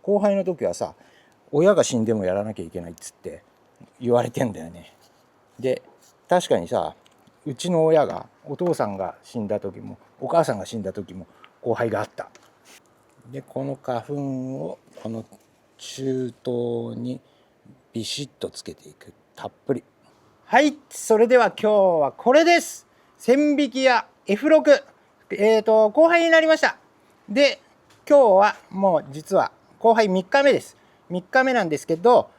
後輩の時はさ、親が死んでもやらなきゃいけないっつって言われてんだよね。で確かにさ、うちの親が、お父さんが死んだ時もお母さんが死んだ時も後輩があった。でこの花粉をこの中東にビシッとつけていく。たっぷり。はい、それでは今日はこれです。千匹屋 F6、後輩になりました。で今日はもう実は後輩3日目です。3日目なんですけど、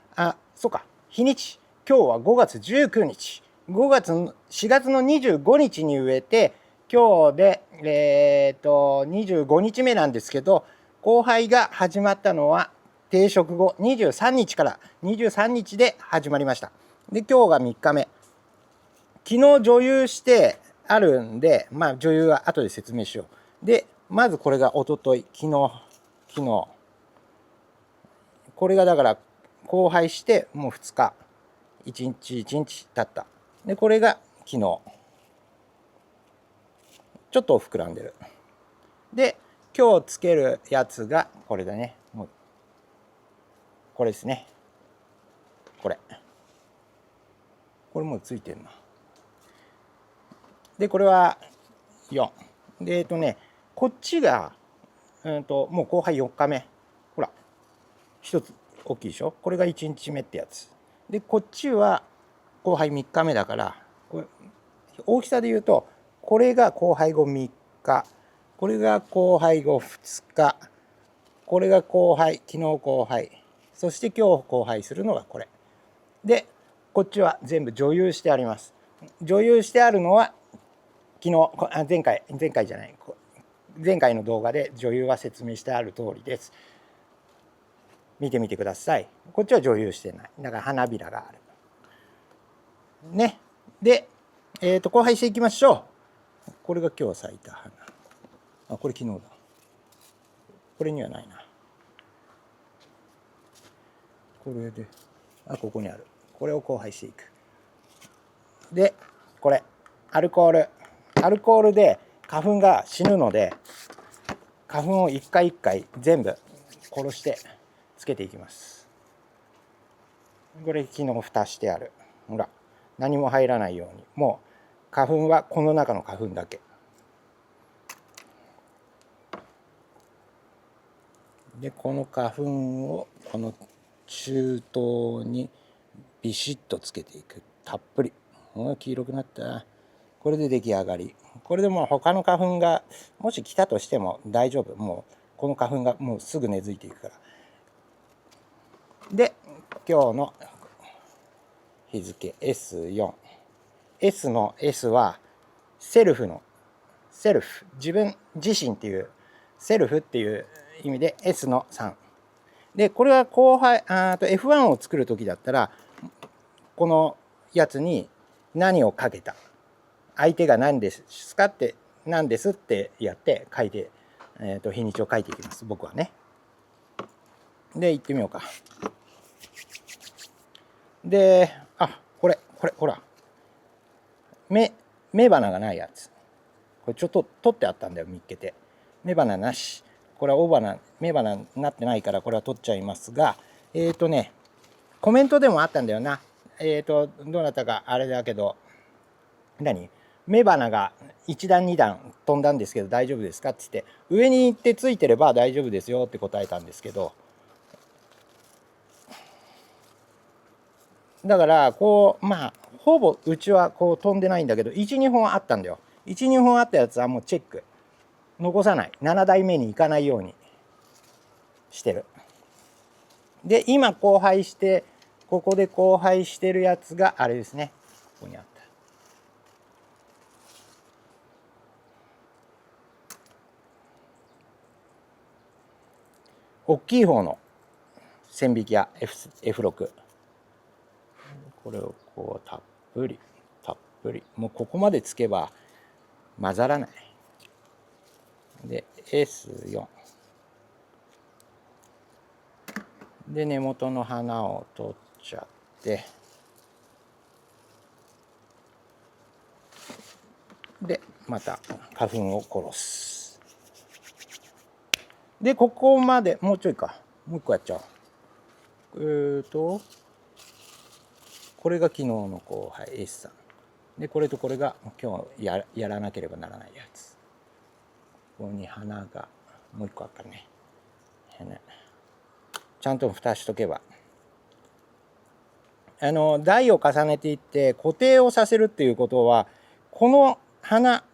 そうか、日にち、今日は5月19日、4月の25日に植えて、今日で25日目なんですけど、交配が始まったのは定食後23日から23日で始まりました。で今日が3日目。昨日女優してあるんで、女優は後で説明しよう。でまずこれが一昨日、昨日これがだから交配してもう2日、1日1日経った。でこれが昨日、ちょっと膨らんでる。で今日つけるやつがこれだね。もうこれですね。これもうついてるな。でこれは4でこっちがもう後輩4日目。ほら一つ大きいでしょ。これが1日目ってやつで、こっちは後輩3日目だから、これ大きさで言うと、これが後輩後3日、これが後輩後2日、これが後輩、昨日後輩、そして今日後輩するのがこれで、こっちは全部女優してあります。女優してあるのは昨日、前回の動画で女優は説明してある通りです。見てみてください。こっちは女優してない。だから花びらがあるね。で、交配していきましょう。これが今日咲いた花。これ昨日だ。これにはないな。これでここにある。これを交配していく。でこれアルコールで花粉が死ぬので、花粉を一回一回全部殺してつけていきます。これ昨日蓋してある。ほら、何も入らないように。もう花粉はこの中の花粉だけで、この花粉をこの中東にビシッとつけていく。たっぷり。黄色くなった。これで出来上がり。これでもう他の花粉がもし来たとしても大丈夫。もうこの花粉がもうすぐ根付いていくから。で今日の日付 S4。 S の S はセルフ、自分自身っていうセルフっていう意味で S の3で、これは後輩F1 を作る時だったら、このやつに何をかけた、相手が何ですかって、何ですってやって書いて、日にちを書いていきます、僕はね。で行ってみようか。でこれほら、雌花がないやつ、これちょっと取ってあったんだよ、見っけて。雌花なし。これは雌花になってないから、これは取っちゃいますが、コメントでもあったんだよな。どなたかあれだけど、雌花が1段2段飛んだんですけど大丈夫ですかって言って、上に行ってついてれば大丈夫ですよって答えたんですけど、だからこうほぼうちはこう飛んでないんだけど、12本あったんだよ。12本あったやつはもうチェック、残さない、7代目に行かないようにしてる。で今交配して、ここで交配してるやつがあれですね。ここにあった。大きい方の千匹屋 F6。これをこうたっぷり、もうここまでつけば混ざらない。で S4 で根元の花を取っちゃって、でまた花粉を殺す。でここまでもうちょいか、もう一個やっちゃおう。これが昨日の後輩 S さんで、これとこれが今日やらなければならないやつ。ここに花がもう一個あったね。ちゃんと蓋しとけば、台を重ねていって固定をさせるっていうことは、この花、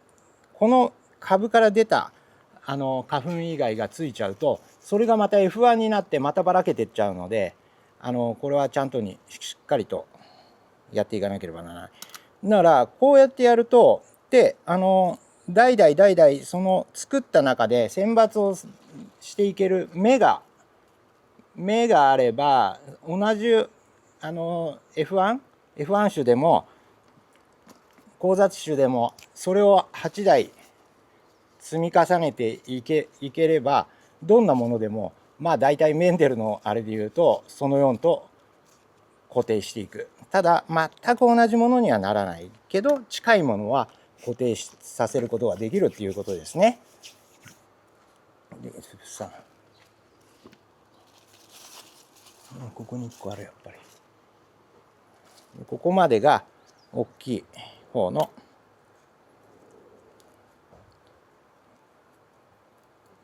この株から出た花粉以外がついちゃうと、それがまた F1 になってまたばらけてっちゃうので、これはちゃんとしっかりとやっていかなければならない。だからこうやってやると、で代々その作った中で選抜をしていける芽があれば、同じF1 種でも交雑種でもそれを8台積み重ねていければ、どんなものでもまあ大体メンデルのあれで言うとその4と固定していく。ただ全く同じものにはならないけど、近いものは固定させることができるっていうことですね。でさ、ここに1個ある。やっぱりここまでが大きい方の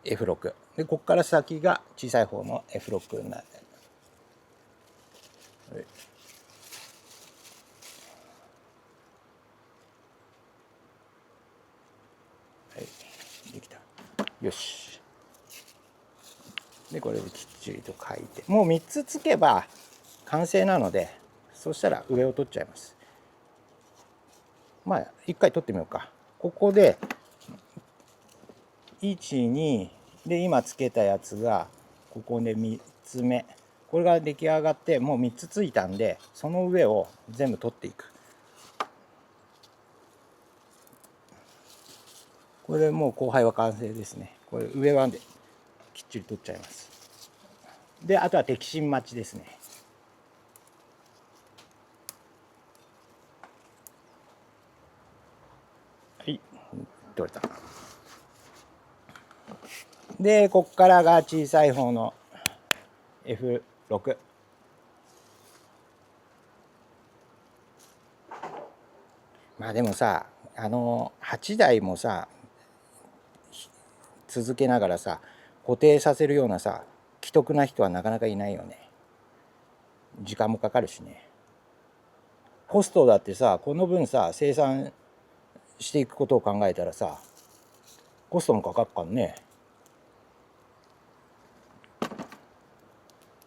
F6 で、ここから先が小さい方の F6 になる。はい、できた。よし。でこれできっちりと書いて、もう3つつけば完成なので、そしたら上を取っちゃいます。まあ一回取ってみようか。ここで1、2で今つけたやつがここで3つ目、これが出来上がってもう3つついたんで、その上を全部取っていく。これでもう後輩は完成ですね。これ上はできっちり取っちゃいます。であとは摘心待ちですね。はい、取れた。でこっからが小さい方の F6。まあでもさ、8台もさ続けながらさ固定させるようなさ奇特な人はなかなかいないよね。時間もかかるしね。コストだってさ、この分さ生産していくことを考えたらさ、コストもかかるからね。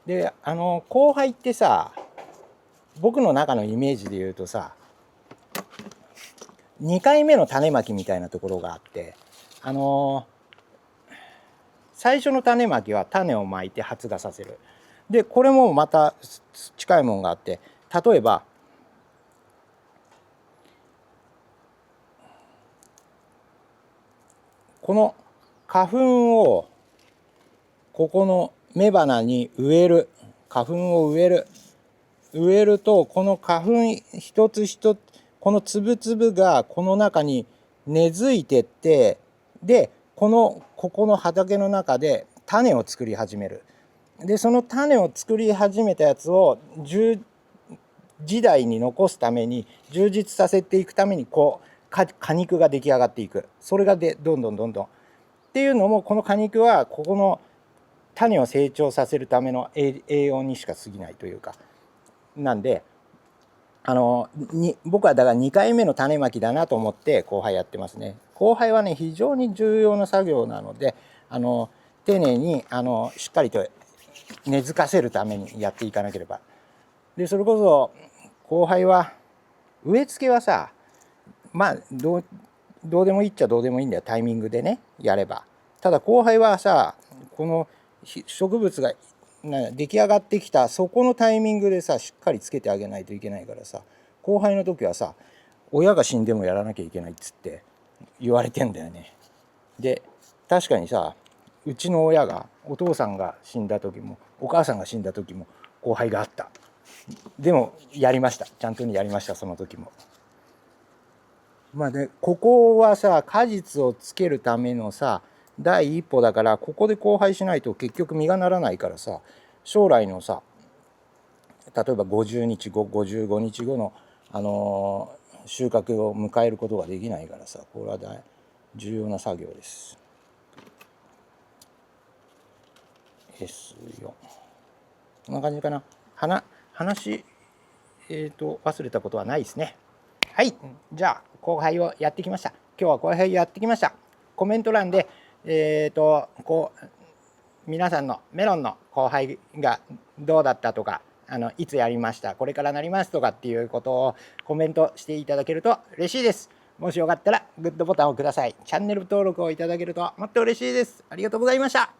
で後輩ってさ、僕の中のイメージで言うとさ、2回目の種まきみたいなところがあって、最初の種まきは種をまいて発芽させる。でこれもまた近いものがあって、例えばこの花粉をここの雌花に植える。花粉を植えると、この花粉一つ一つ、この粒々がこの中に根付いてって、でここの畑の中で種を作り始める。でその種を作り始めたやつを時代に残すために、充実させていくために果肉が出来上がっていく。それがどんどんっていうのも、この果肉はここの種を成長させるための栄養にしか過ぎないというか、なんで僕はだから2回目の種まきだなと思って後輩やってますね。後輩はね非常に重要な作業なので、丁寧にしっかりと根付かせるためにやっていかなければ。でそれこそ後輩は植え付けはさ、まあどうでもいいっちゃどうでもいいんだよ、タイミングでねやれば。ただ後輩はさ、この植物が出来上がってきたそこのタイミングでさしっかりつけてあげないといけないからさ、後輩の時はさ親が死んでもやらなきゃいけないっつって言われてんだよね。で確かにさ、うちの親が、お父さんが死んだ時もお母さんが死んだ時も後輩があった。でもやりました、ちゃんとやりました、その時も。まあね、ここはさ果実をつけるためのさ第一歩だから、ここで交配しないと結局実がならないからさ、将来のさ、例えば50日後55日後の、収穫を迎えることができないからさ、これは重要な作業です。S4 こんな感じかな。話忘れたことはないですね。はい、じゃあ交配をやってきました。今日は交配やってきました。コメント欄で皆さんのメロンの交配がどうだったとか、いつやりました、これからなりますとかっていうことをコメントしていただけると嬉しいです。もしよかったらグッドボタンをください。チャンネル登録をいただけるともっと嬉しいです。ありがとうございました。